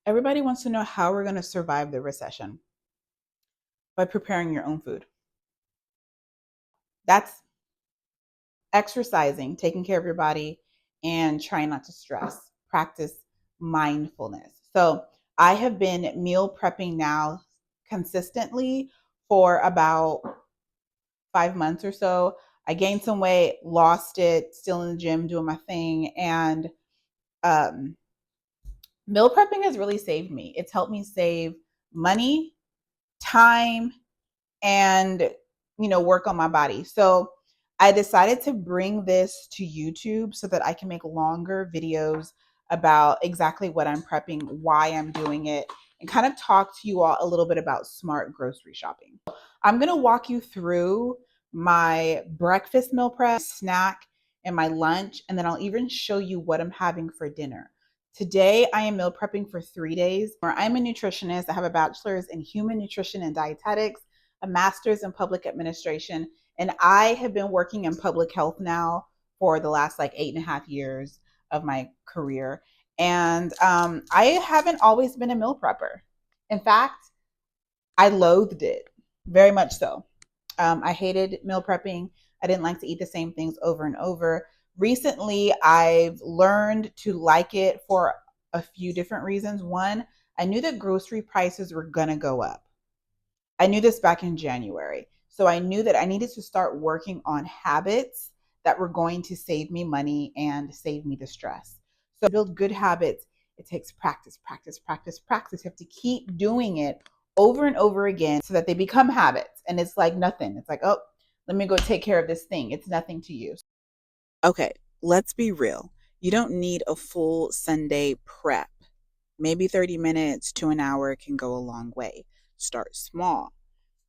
Everybody wants to know how we're going to survive the recession by preparing your own food. That's exercising, taking care of your body, and trying not to stress. Practice mindfulness. So I have been meal prepping now consistently for about 5 months or so. I gained some weight, lost it, still in the gym doing my thing. And um, meal prepping has really saved me. It's helped me save money, time, and work on my body. So I decided to bring this to YouTube so that I can make longer videos about exactly what I'm prepping, why I'm doing it, and kind of talk to you all a little bit about smart grocery shopping. I'm going to walk you through my breakfast meal prep, snack, and my lunch, and then I'll even show you what I'm having for dinner. Today, I am meal prepping for 3 days. I'm a nutritionist. I have a bachelor's in human nutrition and dietetics, a master's in public administration, and I have been working in public health now for the last like 8.5 years of my career. And I haven't always been a meal prepper. In fact, I loathed it very much so. I hated meal prepping. I didn't like to eat the same things over and over. Recently, I've learned to like it for a few different reasons. One, I knew that grocery prices were going to go up. I knew this back in January. So I knew that I needed to start working on habits that were going to save me money and save me the stress. So to build good habits, it takes practice, practice, practice, practice. You have to keep doing it over and over again so that they become habits. And it's like nothing. It's like, oh, let me go take care of this thing. It's nothing to you. Okay, let's be real. You don't need a full Sunday prep. Maybe 30 minutes to an hour can go a long way. Start small.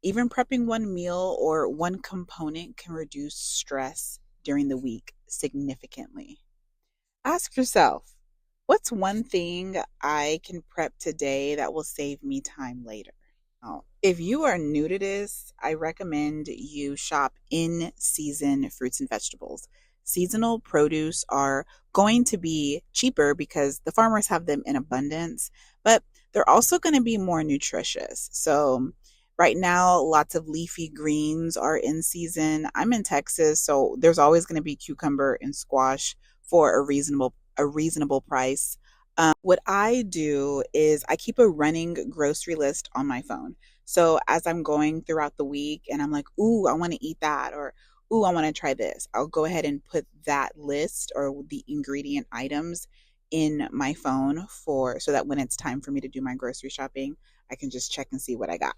Even prepping one meal or one component can reduce stress during the week significantly. Ask yourself, what's one thing I can prep today that will save me time later? Now, if you are new to this, I recommend you shop in season fruits and vegetables. Seasonal produce are going to be cheaper because the farmers have them in abundance, but they're also going to be more nutritious. So, right now, lots of leafy greens are in season. I'm in Texas, so there's always going to be cucumber and squash for a reasonable price. What I do is I keep a running grocery list on my phone. So as I'm going throughout the week and I'm like, ooh, I want to eat that, or ooh, I want to try this, I'll go ahead and put that list or the ingredient items in my phone for so that when it's time for me to do my grocery shopping, I can just check and see what I got.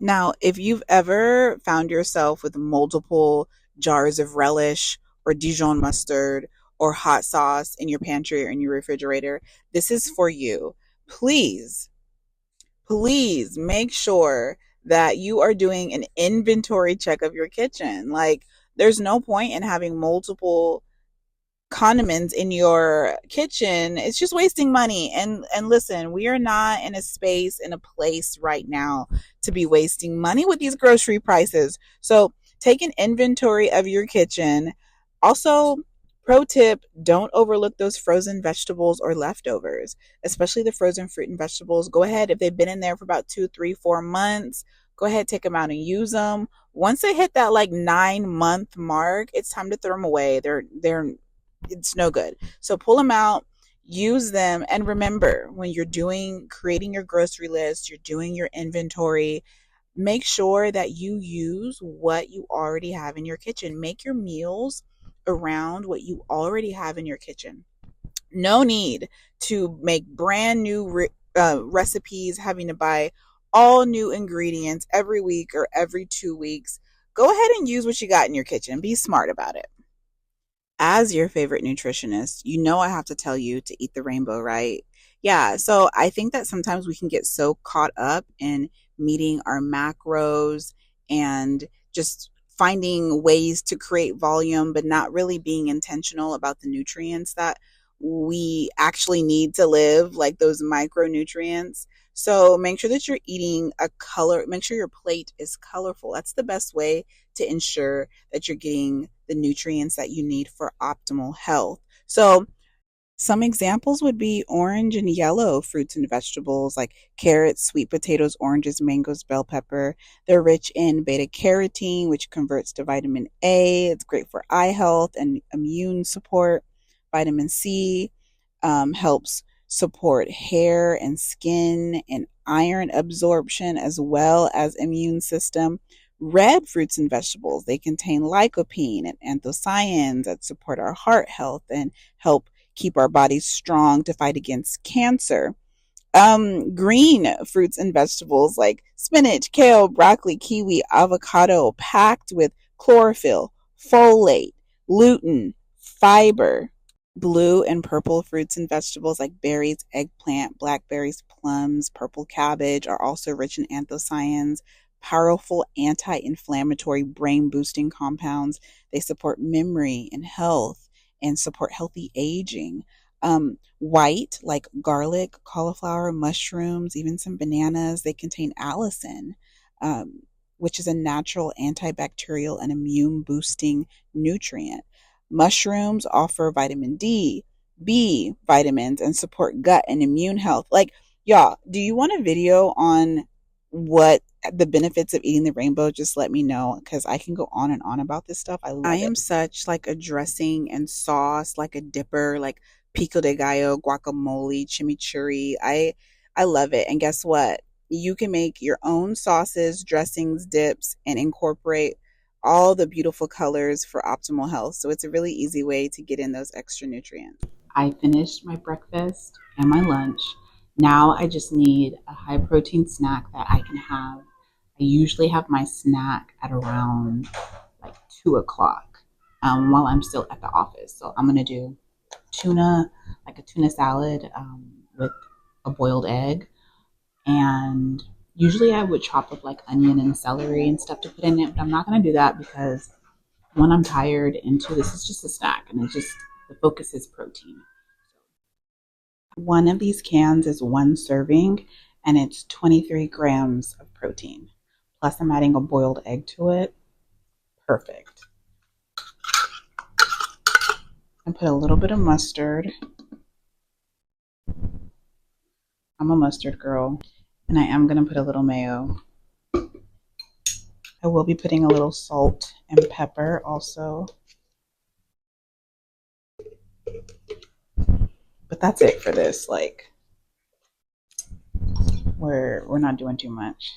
Now, if you've ever found yourself with multiple jars of relish or Dijon mustard or hot sauce in your pantry or in your refrigerator, this is for you. Please, please make sure that you are doing an inventory check of your kitchen. Like, there's no point in having multiple condiments in your kitchen. It's just wasting money. And listen, we are not in a space, in a place right now to be wasting money with these grocery prices. So take an inventory of your kitchen. Also, pro tip, don't overlook those frozen vegetables or leftovers, especially the frozen fruit and vegetables. Go ahead, if they've been in there for about 2, 3, 4 months, go ahead, take them out and use them. Once they hit that like 9 month mark, it's time to throw them away. They're it's no good. So pull them out, use them, and remember, when you're creating your grocery list, you're doing your inventory, make sure that you use what you already have in your kitchen. Make your meals around what you already have in your kitchen. No need to make brand new recipes, having to buy all new ingredients every week or every 2 weeks. Go ahead and use what you got in your kitchen. Be smart about it. As your favorite nutritionist, you know I have to tell you to eat the rainbow, right? Yeah, so I think that sometimes we can get so caught up in meeting our macros and just finding ways to create volume, but not really being intentional about the nutrients that we actually need to live, like those micronutrients. So make sure that you're eating make sure your plate is colorful. That's the best way to ensure that you're getting the nutrients that you need for optimal health. So Some examples would be orange and yellow fruits and vegetables like carrots, sweet potatoes, oranges, mangoes, bell pepper. They're rich in beta carotene, which converts to vitamin A. It's great for eye health and immune support. Vitamin C helps support hair and skin and iron absorption as well as immune system. Red fruits and vegetables, they contain lycopene and anthocyanins that support our heart health and help keep our bodies strong to fight against cancer. Green fruits and vegetables like spinach, kale, broccoli, kiwi, avocado, packed with chlorophyll, folate, lutein, fiber. Blue and purple fruits and vegetables like berries, eggplant, blackberries, plums, purple cabbage are also rich in anthocyanins, powerful anti inflammatory brain boosting compounds. They support memory and health and support healthy aging. White, like garlic, cauliflower, mushrooms, even some bananas, they contain allicin, um, which is a natural antibacterial and immune boosting nutrient. Mushrooms offer vitamin D, B vitamins, and support gut and immune health. Like, y'all, do you want a video on what the benefits of eating the rainbow? Just let me know because I can go on and on about this stuff. I love it. I am such like a dressing and sauce, like a dipper, like pico de gallo, guacamole, chimichurri. I love it. And guess what? You can make your own sauces, dressings, dips, and incorporate all the beautiful colors for optimal health. So it's a really easy way to get in those extra nutrients. I finished my breakfast and my lunch. Now I just need a high protein snack that I can have. I usually have my snack at around like 2 o'clock while I'm still at the office. So I'm going to do tuna, like a tuna salad with a boiled egg. And usually I would chop up like onion and celery and stuff to put in it, but I'm not going to do that because one, I'm tired, and two, this is just a snack and it's just the focus is protein. One of these cans is one serving and it's 23 grams of protein. Plus, I'm adding a boiled egg to it. Perfect. I put a little bit of mustard. I'm a mustard girl. And I am going to put a little mayo. I will be putting a little salt and pepper also. But that's it for this. Like, we're not doing too much.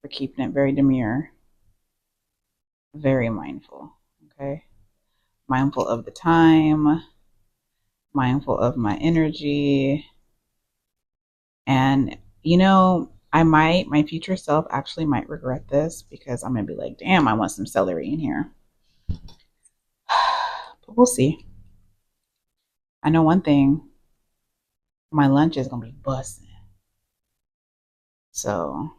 We're keeping it very demure. Very mindful. Okay? Mindful of the time. Mindful of my energy. And my future self actually might regret this because I'm gonna be like, damn, I want some celery in here. But we'll see. I know one thing, my lunch is gonna be busting. So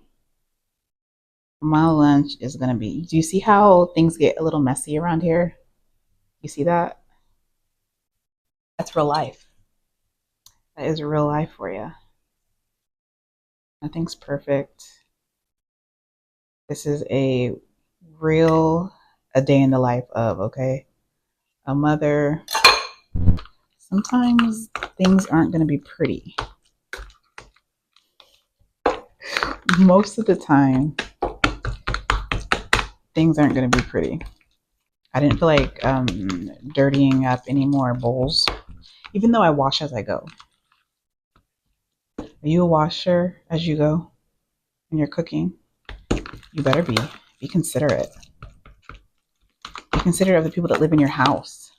my lunch is gonna be, do you see how things get a little messy around here? You see that? That's real life. That is real life for you. Nothing's perfect. This is a day in the life of, okay? A mother. Sometimes things aren't going to be pretty. Most of the time, things aren't going to be pretty. I didn't feel like dirtying up any more bowls, even though I wash as I go. Are you a washer as you go when you're cooking? You better be. Be considerate. Be considerate of the people that live in your house.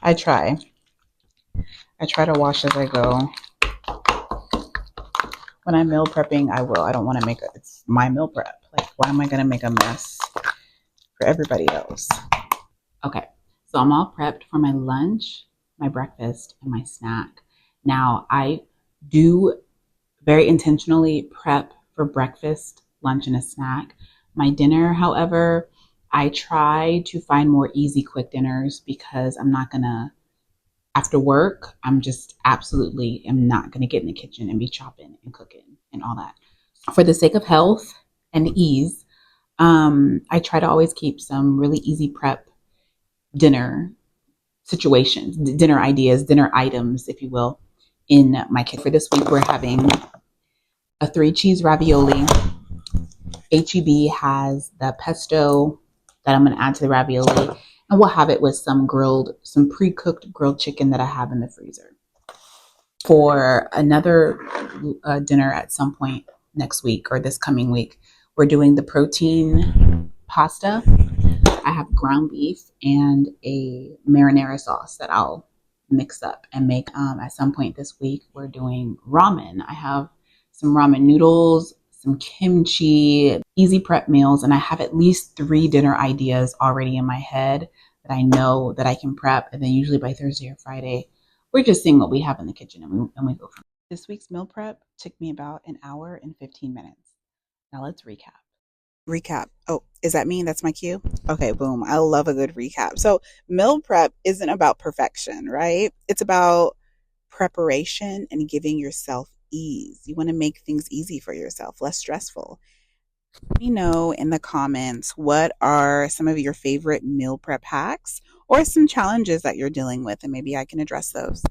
I try. I try to wash as I go. When I'm meal prepping, I will. I don't want to it's my meal prep. Like, why am I going to make a mess for everybody else? Okay, so I'm all prepped for my lunch, my breakfast, and my snack. Now, I do very intentionally prep for breakfast, lunch, and a snack. My dinner, however, I try to find more easy, quick dinners because I'm not going to, after work, I'm just absolutely am not going to get in the kitchen and be chopping and cooking and all that. For the sake of health and ease, I try to always keep some really easy prep dinner situations, dinner ideas, dinner items, if you will, in my kitchen. For this week, we're having a 3 cheese ravioli. HEB has the pesto that I'm going to add to the ravioli, and we'll have it with some pre-cooked grilled chicken that I have in the freezer. For another dinner at some point next week or this coming week, we're doing the protein pasta. I have ground beef and a marinara sauce that I'll mix up and make. At some point this week, we're doing ramen. I have some ramen noodles, some kimchi, easy prep meals, and I have at least 3 dinner ideas already in my head that I know that I can prep. And then usually by Thursday or Friday, we're just seeing what we have in the kitchen and we go from there. This week's meal prep took me about an hour and 15 minutes. Now let's recap. Oh, is that me? That's my cue? Okay, boom. I love a good recap. So, meal prep isn't about perfection, right? It's about preparation and giving yourself ease. You want to make things easy for yourself, less stressful. Let me know in the comments what are some of your favorite meal prep hacks or some challenges that you're dealing with, and maybe I can address those.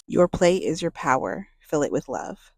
Your plate is your power. Fill it with love.